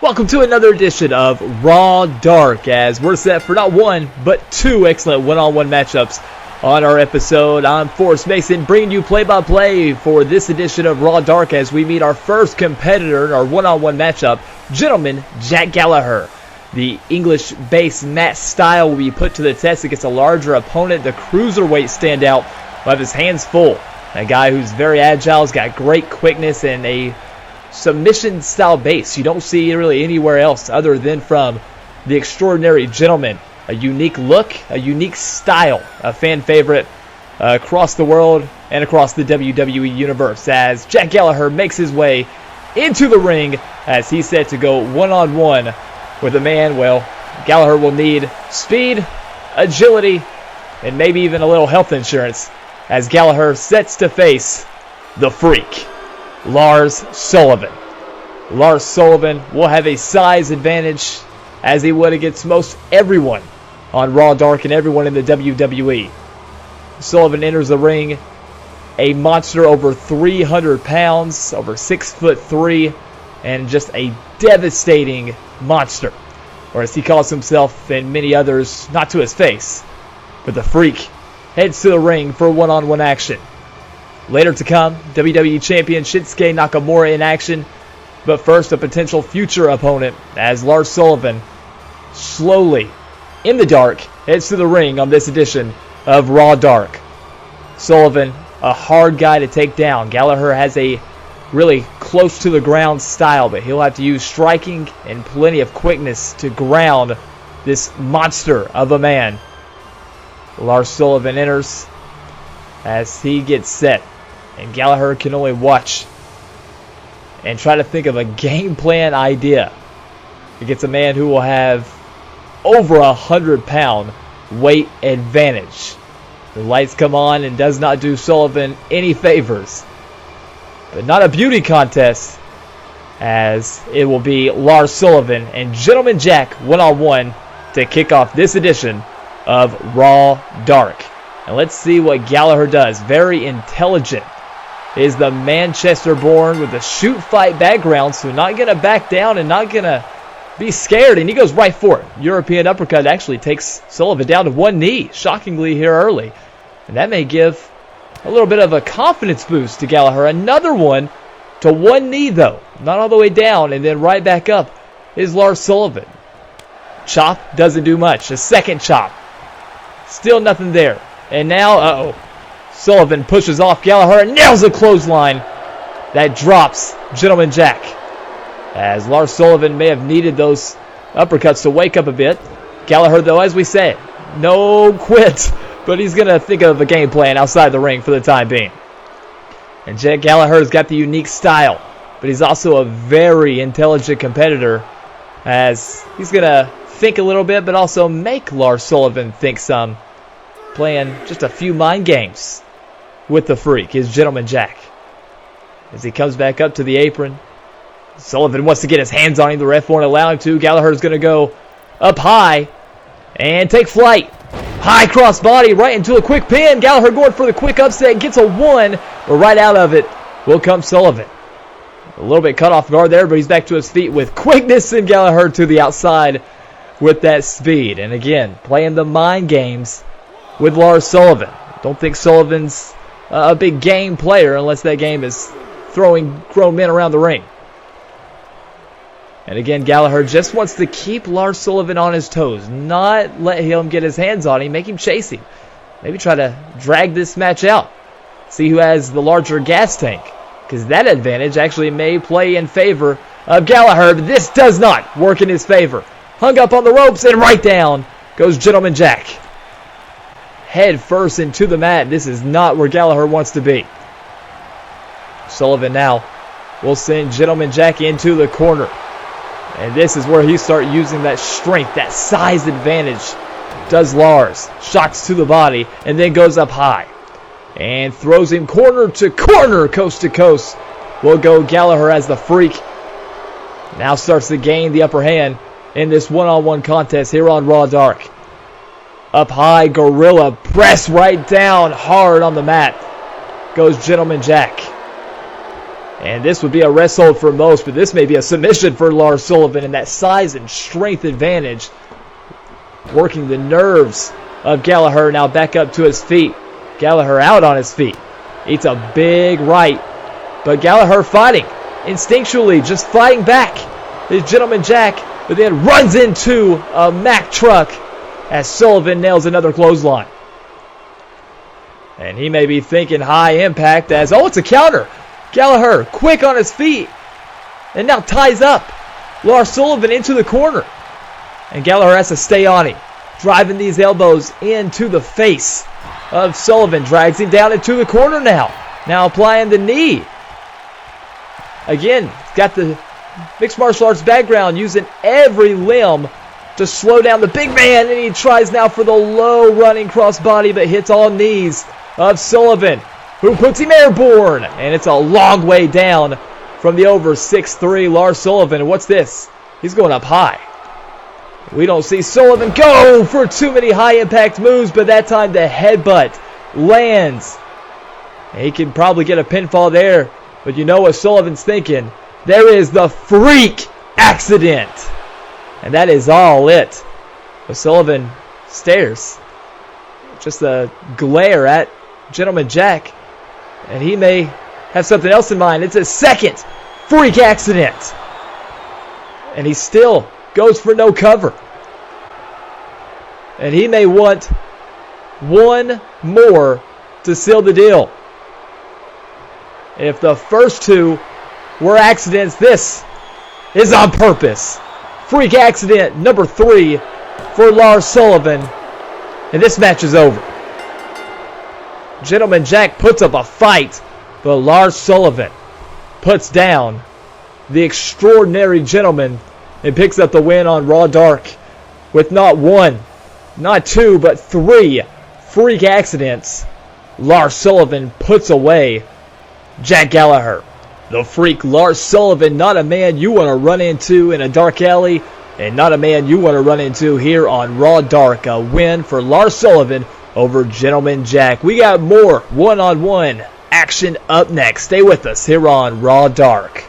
Welcome to another edition of Raw Dark, as we're set for not one, but two excellent one-on-one matchups on our episode. I'm Forrest Mason, bringing you play-by-play for this edition of Raw Dark as we meet our first competitor in our one-on-one matchup, gentleman Jack Gallagher. The English-based Matt style will be put to the test against a larger opponent. The cruiserweight standout will have his hands full. A guy who's very agile, has got great quickness, and a submission style base you don't see really anywhere else other than from the extraordinary gentleman. A unique look, a unique style, a fan favorite across the world and across the WWE universe, as Jack Gallagher makes his way into the ring as he's set to go one-on-one with a man. Well, Gallagher will need speed, agility, and maybe even a little health insurance as Gallagher sets to face the Freak, Lars Sullivan. Lars Sullivan will have a size advantage as he would against most everyone on Raw Dark and everyone in the WWE. Sullivan enters the ring a monster over 300 pounds, over 6'3", and just a devastating monster. Or as he calls himself and many others, not to his face, but the Freak heads to the ring for one-on-one action. Later to come, WWE Champion Shinsuke Nakamura in action. But first, a potential future opponent as Lars Sullivan, slowly, in the dark, heads to the ring on this edition of Raw Dark. Sullivan, a hard guy to take down. Gallagher has a really close to the ground style, but he'll have to use striking and plenty of quickness to ground this monster of a man. Lars Sullivan enters as he gets set, and Gallagher can only watch and try to think of a game plan idea against a man who will have over 100-pound weight advantage. The lights come on and does not do Sullivan any favors, but not a beauty contest, as it will be Lars Sullivan and Gentleman Jack one-on-one to kick off this edition of Raw Dark. And let's see what Gallagher does. Very intelligent is the Manchester-born with a shoot fight background, so not going to back down and not going to be scared, and he goes right for it. European uppercut actually takes Sullivan down to one knee, shockingly here early. And that may give a little bit of a confidence boost to Gallagher. Another one to one knee, though. Not all the way down, and then right back up is Lars Sullivan. Chop doesn't do much. A second chop. Still nothing there. And now, Sullivan pushes off Gallagher and nails a clothesline that drops Gentleman Jack. As Lars Sullivan may have needed those uppercuts to wake up a bit. Gallagher, though, as we said, no quit. But he's going to think of a game plan outside the ring for the time being. And Jack Gallagher's got the unique style, but he's also a very intelligent competitor, as he's going to think a little bit, but also make Lars Sullivan think some, playing just a few mind games with the Freak, his Gentleman Jack. As he comes back up to the apron, Sullivan wants to get his hands on him. The ref won't allow him to. Gallagher's going to go up high and take flight. High cross body right into a quick pin. Gallagher going for the quick upset. Gets a one, but right out of it will come Sullivan. A little bit cut off guard there, but he's back to his feet with quickness, and Gallagher to the outside with that speed. And again, playing the mind games with Lars Sullivan. Don't think Sullivan's a big game player unless that game is throwing grown men around the ring. And again, Gallagher just wants to keep Lars Sullivan on his toes, not let him get his hands on him, make him chase him. Maybe try to drag this match out. See who has the larger gas tank, because that advantage actually may play in favor of Gallagher, but this does not work in his favor. Hung up on the ropes, and right down goes Gentleman Jack. Head first into the mat. This is not where Gallagher wants to be. Sullivan now will send Gentleman Jack into the corner. And this is where he starts using that strength, that size advantage. Does Lars. Shots to the body, and then goes up high. And throws him corner to corner, coast to coast. Will go Gallagher as the Freak. Now starts to gain the upper hand in this one-on-one contest here on Raw Dark. Up high, gorilla press right down hard on the mat. Goes Gentleman Jack. And this would be a rest hold for most, but this may be a submission for Lars Sullivan, and that size and strength advantage working the nerves of Gallagher. Now back up to his feet. Gallagher out on his feet. Eats a big right, but Gallagher fighting instinctually, just fighting back. His gentleman jack, but then runs into a Mack truck as Sullivan nails another clothesline. And he may be thinking high impact as, oh, it's a counter. Gallagher quick on his feet and now ties up Lars Sullivan into the corner. And Gallagher has to stay on him, driving these elbows into the face of Sullivan. Drags him down into the corner now. Now applying the knee. Again, got the mixed martial arts background, using every limb to slow down the big man. And he tries now for the low running crossbody, but hits all knees of Sullivan, who puts him airborne. And it's a long way down from the over 6'3" Lars Sullivan. And what's this? He's going up high. We don't see Sullivan go for too many high-impact moves, but that time the headbutt lands. He can probably get a pinfall there, but you know what Sullivan's thinking. There is the freak accident. And that is all it. But Sullivan stares. Just a glare at Gentleman Jack. And he may have something else in mind. It's a second freak accident. And he still goes for no cover. And he may want one more to seal the deal. If the first two were accidents, this is on purpose. Freak accident number 3 for Lars Sullivan. And this match is over. Gentleman Jack puts up a fight, but Lars Sullivan puts down the extraordinary gentleman and picks up the win on Raw Dark with not 1, not 2, but 3 freak accidents. Lars Sullivan puts away Jack Gallagher. The Freak Lars Sullivan, not a man you want to run into in a dark alley, and not a man you want to run into here on Raw Dark. A win for Lars Sullivan over Gentleman Jack. We got more one-on-one action up next. Stay with us here on Raw Dark.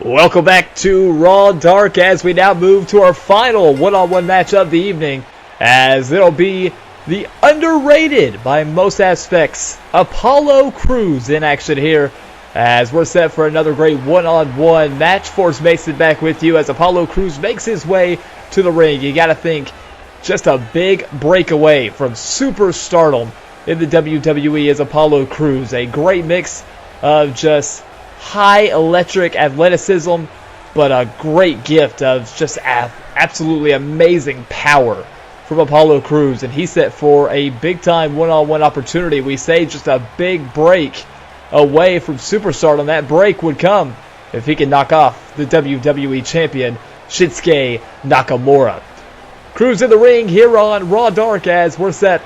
Welcome back to Raw Dark as we now move to our final one-on-one match of the evening, as it'll be the underrated by most aspects Apollo Crews in action here, as we're set for another great one-on-one match. Force Mason back with you as Apollo Crews makes his way to the ring. You gotta think, just a big breakaway from superstardom in the WWE is Apollo Crews. A great mix of just high electric athleticism, but a great gift of just absolutely amazing power from Apollo Crews. And he's set for a big time one-on-one opportunity. We say just a big break away from superstardom. That break would come if he can knock off the WWE Champion Shinsuke Nakamura. Crews in the ring here on Raw Dark as we're set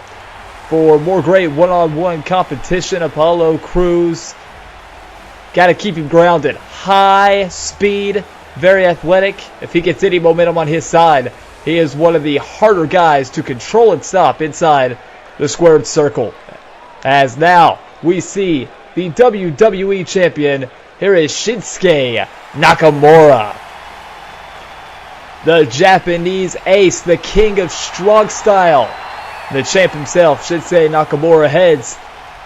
for more great one-on-one competition. Apollo Crews, got to keep him grounded. High speed, very athletic. If he gets any momentum on his side, he is one of the harder guys to control and stop inside the squared circle. As now we see the WWE Champion. Here is Shinsuke Nakamura. The Japanese ace, the king of strong style. The champ himself, Shinsuke Nakamura, heads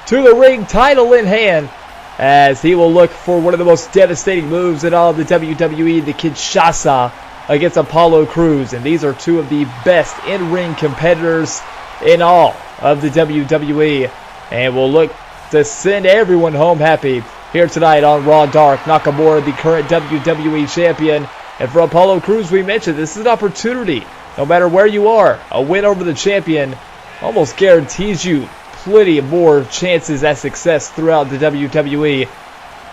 to the ring, title in hand, as he will look for one of the most devastating moves in all of the WWE, the Kinshasa, against Apollo Crews. And these are two of the best in-ring competitors in all of the WWE. And we'll look to send everyone home happy here tonight on Raw Dark. Nakamura, the current WWE Champion. And for Apollo Crews, we mentioned this is an opportunity. No matter where you are, a win over the champion almost guarantees you plenty more chances at success throughout the WWE.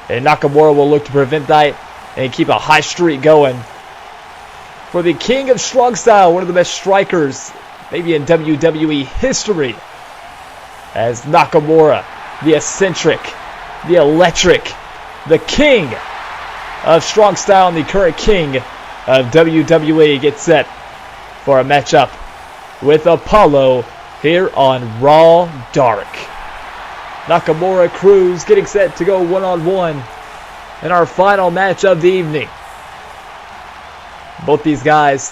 And Nakamura will look to prevent that and keep a high streak going. For the King of Strong Style, one of the best strikers maybe in WWE history, as Nakamura, the eccentric, the electric, the King of Strong Style and the current King of WWE, gets set for a matchup with Apollo here on Raw Dark. Nakamura, Crews getting set to go one-on-one in our final match of the evening. Both these guys,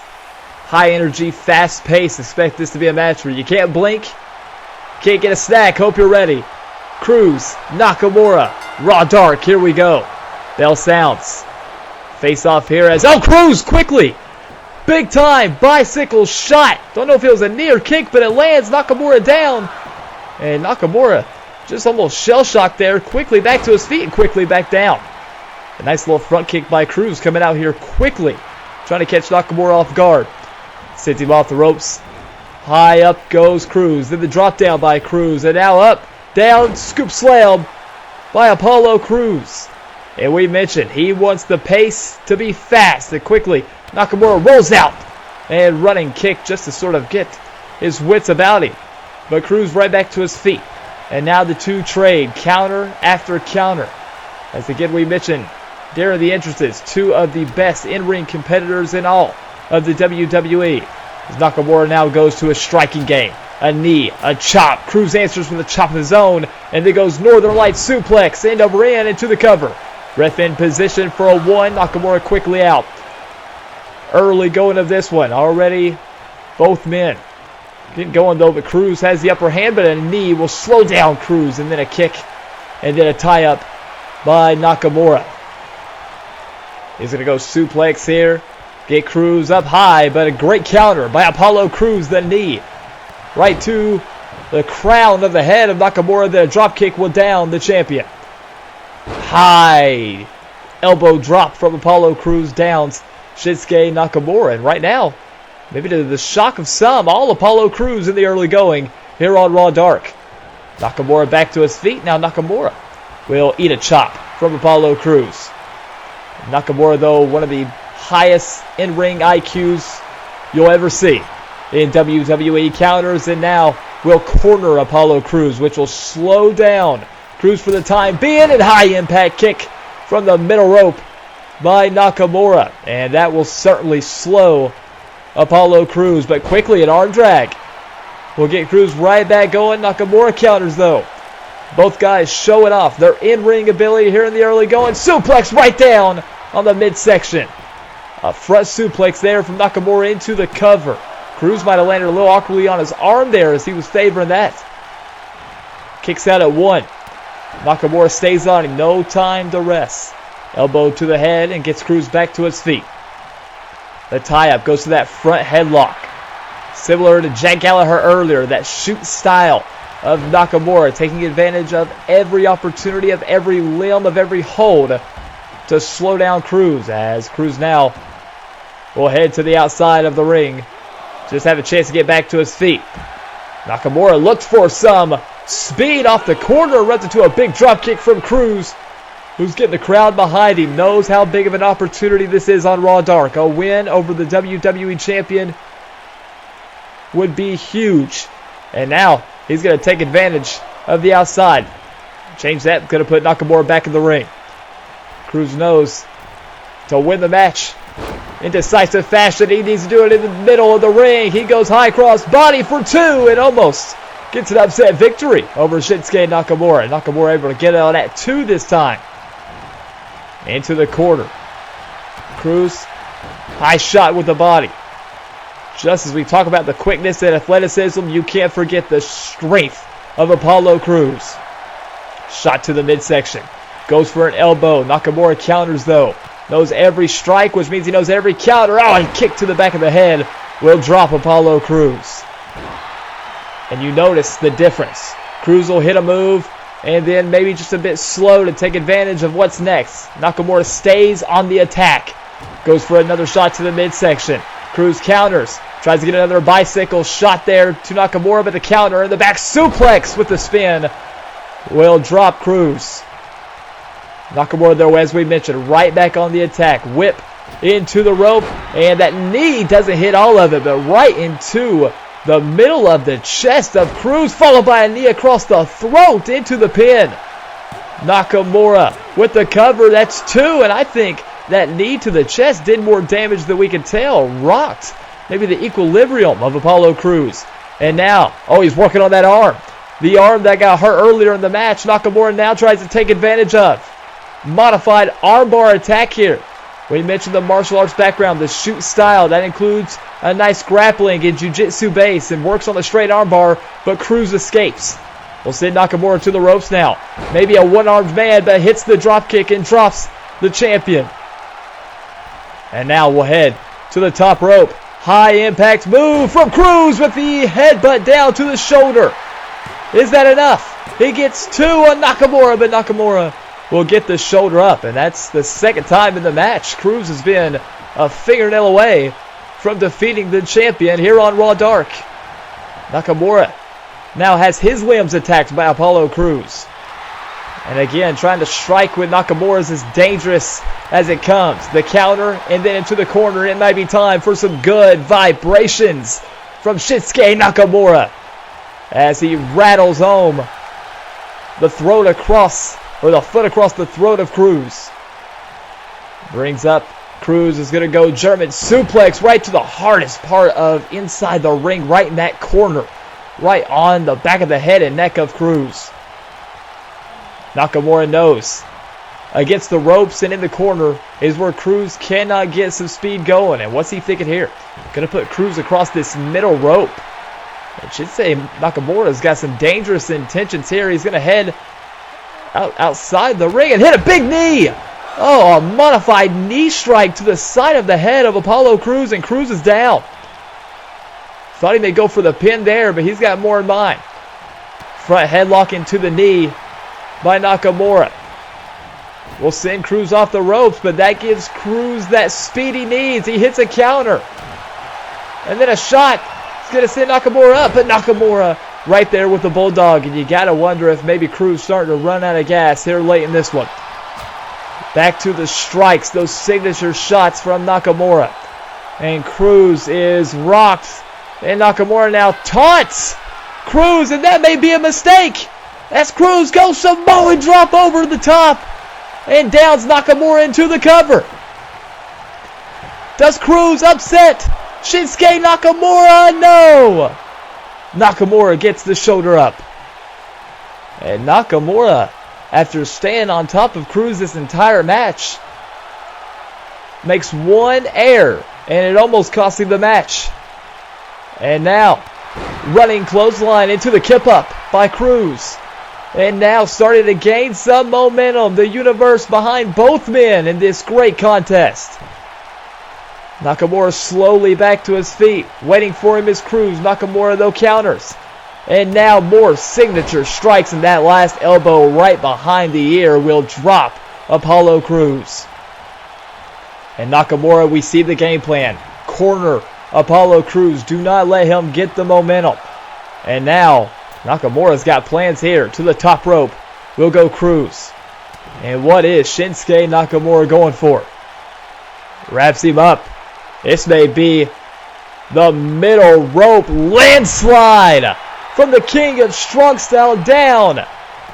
high energy, fast pace. Expect this to be a match where you can't blink, can't get a snack. Hope you're ready. Crews, Nakamura, Raw Dark, here we go. Bell sounds. Face off here as, Crews quickly. Big time bicycle shot. Don't know if it was a knee or kick, but it lands Nakamura down. And Nakamura just almost shell-shocked there. Quickly back to his feet and quickly back down. A nice little front kick by Crews coming out here quickly. Trying to catch Nakamura off guard. Sends him off the ropes. High up goes Crews. Then the drop down by Crews. And now up, down, scoop slam by Apollo Crews. And we mentioned he wants the pace to be fast and quickly. Nakamura rolls out and running kick just to sort of get his wits about him. But Crews right back to his feet. And now the two trade counter after counter. As again we mentioned during the entrances, two of the best in-ring competitors in all of the WWE. As Nakamura now goes to a striking game. A knee, a chop. Crews answers with a chop of his own. And then goes Northern Light suplex. End over end into the cover. Ref in position for a one. Nakamura quickly out. Early going of this one. Already both men getting going though, but Crews has the upper hand, but a knee will slow down Crews, and then a kick, and then a tie-up by Nakamura. He's going to go suplex here. Get Crews up high, but a great counter by Apollo Crews, the knee. Right to the crown of the head of Nakamura, then a drop kick will down the champion. High elbow drop from Apollo Crews downs Shinsuke Nakamura. And right now, maybe to the shock of some, all Apollo Crews in the early going here on Raw Dark. Nakamura back to his feet. Now Nakamura will eat a chop from Apollo Crews. Nakamura, though, one of the highest in-ring IQs you'll ever see in WWE counters. And now will corner Apollo Crews, which will slow down Crews for the time being. And high impact kick from the middle rope by Nakamura. And that will certainly slow Apollo Crews, but quickly an arm drag will get Crews right back going. Nakamura counters though. Both guys showing off their in-ring ability here in the early going. Suplex right down on the midsection. A front suplex there from Nakamura into the cover. Crews might have landed a little awkwardly on his arm there as he was favoring that. Kicks out at one. Nakamura stays on him. No time to rest. Elbow to the head and gets Crews back to his feet. The tie-up goes to that front headlock. Similar to Jack Gallagher earlier, that shoot style of Nakamura, taking advantage of every opportunity, of every limb, of every hold to slow down Crews, as Crews now will head to the outside of the ring. Just have a chance to get back to his feet. Nakamura looks for some speed off the corner, runs into a big drop kick from Crews, who's getting the crowd behind him, knows how big of an opportunity this is on Raw Dark. A win over the WWE Champion would be huge. And now he's going to take advantage of the outside. Change that, going to put Nakamura back in the ring. Crews knows to win the match in decisive fashion, he needs to do it in the middle of the ring. He goes high cross body for two and almost gets an upset victory over Shinsuke Nakamura. Nakamura able to get out at two this time. Into the corner. Crews, high shot with the body. Just as we talk about the quickness and athleticism, you can't forget the strength of Apollo Crews. Shot to the midsection. Goes for an elbow. Nakamura counters though. Knows every strike, which means he knows every counter. Oh, and kick to the back of the head will drop Apollo Crews. And you notice the difference. Cruz will hit a move, and then maybe just a bit slow to take advantage of what's next. Nakamura stays on the attack. Goes for another shot to the midsection. Cruz counters. Tries to get another bicycle shot there to Nakamura, but the counter in the back suplex with the spin will drop Cruz. Nakamura, though, as we mentioned, right back on the attack. Whip into the rope, and that knee doesn't hit all of it, but right into the middle of the chest of Cruz, followed by a knee across the throat into the pin. Nakamura with the cover. That's 2, and I think that knee to the chest did more damage than we could tell. Rocked maybe the equilibrium of Apollo Crews. And now, he's working on that arm. The arm that got hurt earlier in the match. Nakamura now tries to take advantage of. Modified armbar attack here. We mentioned the martial arts background, the shoot style. That includes a nice grappling and jiu-jitsu base and works on the straight armbar, but Cruz escapes. We'll send Nakamura to the ropes now. Maybe a one-armed man, but hits the drop kick and drops the champion. And now we'll head to the top rope. High impact move from Cruz with the headbutt down to the shoulder. Is that enough? He gets 2 on Nakamura, but Nakamura will get the shoulder up. And that's the second time in the match. Cruz has been a fingernail away from defeating the champion here on Raw Dark. Nakamura now has his limbs attacked by Apollo Crews. And again, trying to strike with Nakamura is as dangerous as it comes. The counter, and then into the corner. It might be time for some good vibrations from Shinsuke Nakamura as he rattles home the throat across, or the foot across the throat of Cruz. Brings up Cruz, is going to go German suplex right to the hardest part of inside the ring, right in that corner, right on the back of the head and neck of Cruz. Nakamura knows against the ropes and in the corner is where Cruz cannot get some speed going. And what's he thinking here? Going to put Cruz across this middle rope. I should say Nakamura's got some dangerous intentions here. He's going to head outside the ring and hit a big knee. A modified knee strike to the side of the head of Apollo Crews, and Cruz is down. Thought he may go for the pin there, but he's got more in mind. Front headlock into the knee by Nakamura. We'll send Cruz off the ropes, but that gives Cruz that speed he needs. He hits a counter. And then a shot. He's going to send Nakamura up, but Nakamura right there with the bulldog. And you got to wonder if maybe Cruz starting to run out of gas here late in this one. Back to the strikes, those signature shots from Nakamura. And Cruz is rocked. And Nakamura now taunts Cruz, and that may be a mistake. As Cruz goes Samoan drop over the top and downs Nakamura into the cover. Does Cruz upset Shinsuke Nakamura? No. Nakamura gets the shoulder up. And Nakamura, after staying on top of Cruz this entire match, makes one error, and it almost cost him the match. And now, running clothesline into the kip up by Cruz. And now starting to gain some momentum. The universe behind both men in this great contest. Nakamura slowly back to his feet. Waiting for him is Cruz. Nakamura, though, counters. And now more signature strikes, and that last elbow right behind the ear will drop Apollo Crews. And Nakamura, we see the game plan. Corner Apollo Crews. Do not let him get the momentum. And now Nakamura's got plans here. To the top rope will go Cruz. And what is Shinsuke Nakamura going for? Wraps him up. This may be the middle rope landslide from the King of Strong Style down.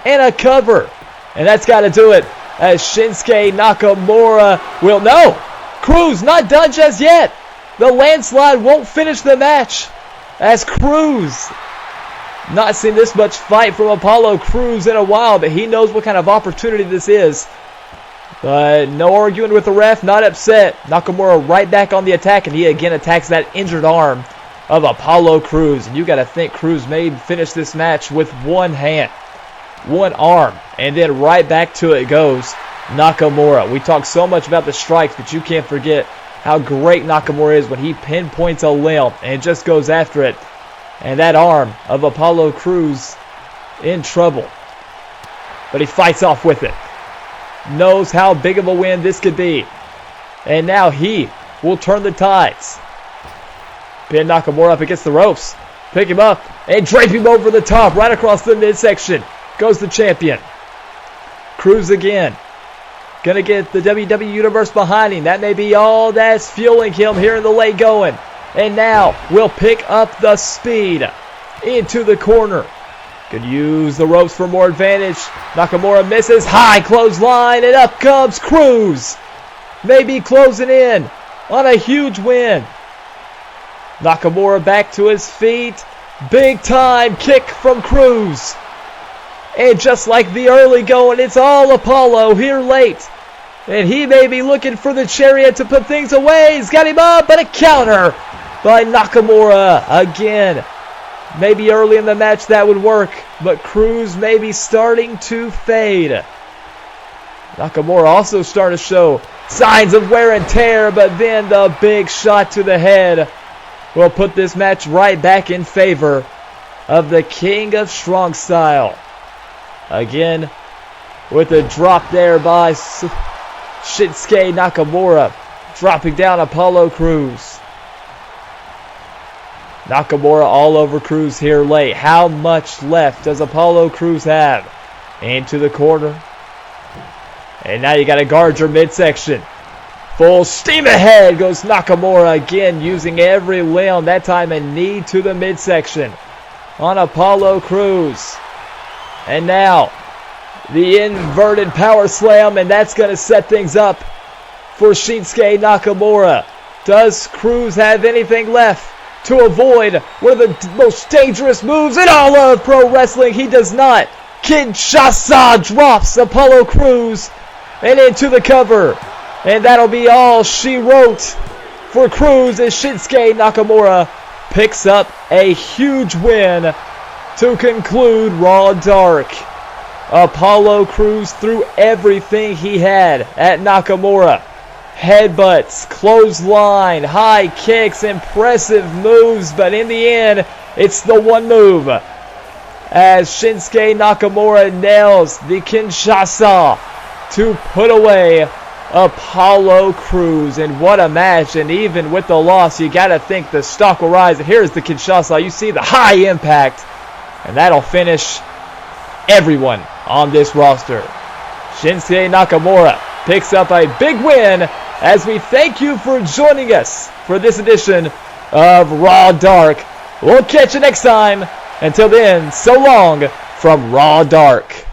And a cover. And that's got to do it, as Shinsuke Nakamura will... No! Cruz not done just yet. The landslide won't finish the match, as Cruz... Not seen this much fight from Apollo Crews in a while, but he knows what kind of opportunity this is. But no arguing with the ref, not upset. Nakamura right back on the attack, and he again attacks that injured arm of Apollo Crews. And you got to think Crews may finish this match with one hand, one arm, and then right back to it goes Nakamura. We talk so much about the strikes, but you can't forget how great Nakamura is when he pinpoints a limb and just goes after it. And that arm of Apollo Crews in trouble. But he fights off with it. Knows how big of a win this could be. And now he will turn the tides. Pin Nakamura up against the ropes. Pick him up and drape him over the top, right across the midsection. Goes the champion. Crews again. Gonna get the WWE Universe behind him. That may be all that's fueling him here in the late going. And now we'll pick up the speed into the corner. Could use the ropes for more advantage. Nakamura misses. High clothesline, and up comes Crews. Maybe closing in on a huge win. Nakamura back to his feet. Big time kick from Crews. And just like the early going, it's all Apollo here late. And he may be looking for the chariot to put things away. He's got him up, but a counter by Nakamura again. Maybe early in the match that would work, but Crews may be starting to fade. Nakamura also starting to show signs of wear and tear, but then the big shot to the head will put this match right back in favor of the King of Strong Style. Again, with a drop there by Shinsuke Nakamura, dropping down Apollo Crews. Nakamura all over Crews here late. How much left does Apollo Crews have? Into the corner. And now you got to guard your midsection. Full steam ahead goes Nakamura again, using every limb. That time a knee to the midsection on Apollo Crews. And now the inverted power slam, and that's going to set things up for Shinsuke Nakamura. Does Crews have anything left to avoid one of the most dangerous moves in all of pro wrestling? He does not. Kinshasa drops Apollo Crews and into the cover. And that'll be all she wrote for Crews as Shinsuke Nakamura picks up a huge win to conclude Raw Dark. Apollo Crews threw everything he had at Nakamura. Headbutts, clothesline, high kicks, impressive moves, but in the end, it's the one move as Shinsuke Nakamura nails the Kinshasa to put away Apollo Crews. And what a match. And even with the loss, you got to think the stock will rise. And here's the Kinshasa. You see the high impact, and that'll finish everyone on this roster. Shinsuke Nakamura picks up a big win as we thank you for joining us for this edition of Raw Dark. We'll catch you next time. Until then, so long from Raw Dark.